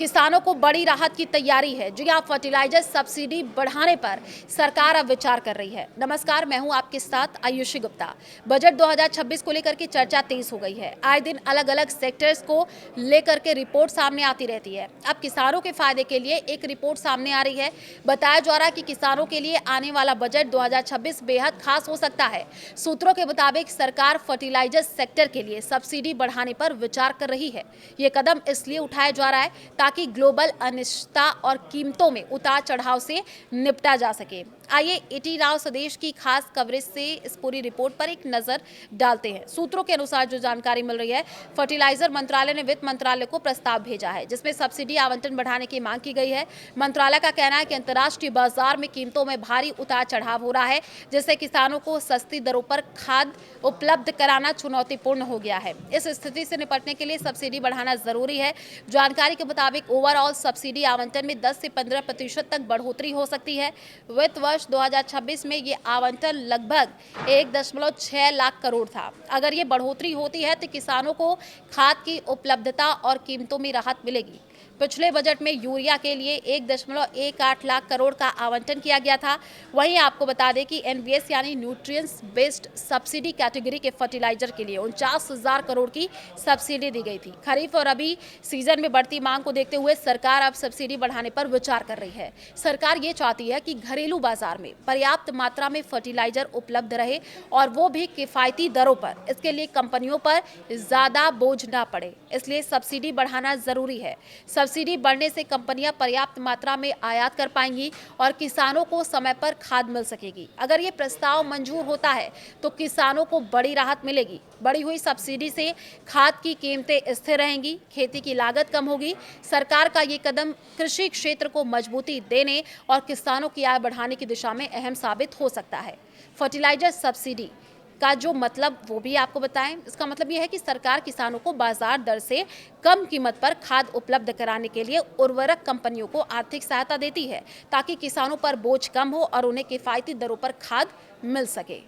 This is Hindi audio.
किसानों को बड़ी राहत की तैयारी है। जी हाँ, फर्टिलाइजर सब्सिडी बढ़ाने पर सरकार अब विचार कर रही है। नमस्कार, मैं हूं आपके साथ आयुषी गुप्ता। बजट 2026 को लेकर के चर्चा तेज हो गई है। आए दिन अलग अलग सेक्टर्स को लेकर के रिपोर्ट सामने आती रहती है। अब किसानों के फायदे के लिए एक रिपोर्ट सामने आ रही है। बताया जा रहा है कि किसानों के लिए आने वाला बजट 2026 बेहद खास हो सकता है। सूत्रों के मुताबिक सरकार फर्टिलाइजर सेक्टर के लिए सब्सिडी बढ़ाने पर विचार कर रही है। ये कदम इसलिए उठाया जा रहा है ताकि ग्लोबल अनिश्चितता और कीमतों में उतार चढ़ाव से निपटा जा सके। आइए 18 नाउ स्वदेश की खास कवरेज से इस पूरी रिपोर्ट पर एक नजर डालते हैं। सूत्रों के अनुसार जो जानकारी मिल रही है, फर्टिलाइजर मंत्रालय ने वित्त मंत्रालय को प्रस्ताव भेजा है जिसमें सब्सिडी आवंटन बढ़ाने की मांग की गई है। मंत्रालय का कहना है कि अंतर्राष्ट्रीय बाजार में कीमतों में भारी उतार चढ़ाव हो रहा है, जिससे किसानों को सस्ती दरों पर खाद उपलब्ध कराना चुनौतीपूर्ण हो गया है। इस स्थिति से निपटने के लिए सब्सिडी बढ़ाना जरूरी है। जानकारी के मुताबिक ओवरऑल सब्सिडी आवंटन में 10 से 15% तक बढ़ोतरी हो सकती है। वित्त वर्ष 2026 में ये आवंटन लगभग 1.6 लाख करोड़ था। अगर ये बढ़ोतरी होती है तो किसानों को खाद की उपलब्धता और कीमतों में राहत मिलेगी। पिछले बजट में यूरिया के लिए 1.18 लाख करोड़ का आवंटन किया गया था। वहीं आपको बता दें कि एनबीएस यानी न्यूट्रिएंट्स बेस्ड सब्सिडी कैटेगरी के फर्टिलाइजर के लिए 49,000 करोड़ की सब्सिडी दी गई थी। खरीफ और रबी सीजन में बढ़ती मांग को देखते हुए सरकार अब सब्सिडी बढ़ाने पर विचार कर रही है। सरकार ये चाहती है कि घरेलू बाजार में पर्याप्त मात्रा में फर्टिलाइजर उपलब्ध रहे और वो भी किफायती दरों पर। इसके लिए कंपनियों पर ज्यादा बोझ ना पड़े, इसलिए सब्सिडी बढ़ाना जरूरी है। सब्सिडी बढ़ने से कंपनियां पर्याप्त मात्रा में आयात कर पाएंगी और किसानों को समय पर खाद मिल सकेगी। अगर ये प्रस्ताव मंजूर होता है तो किसानों को बड़ी राहत मिलेगी। बढ़ी हुई सब्सिडी से खाद की कीमतें स्थिर रहेंगी, खेती की लागत कम होगी। सरकार का ये कदम कृषि क्षेत्र को मजबूती देने और किसानों की आय बढ़ाने की दिशा में अहम साबित हो सकता है। फर्टिलाइजर सब्सिडी का जो मतलब वो भी आपको बताएं। इसका मतलब यह है कि सरकार किसानों को बाजार दर से कम कीमत पर खाद उपलब्ध कराने के लिए उर्वरक कंपनियों को आर्थिक सहायता देती है ताकि किसानों पर बोझ कम हो और उन्हें किफायती दरों पर खाद मिल सके।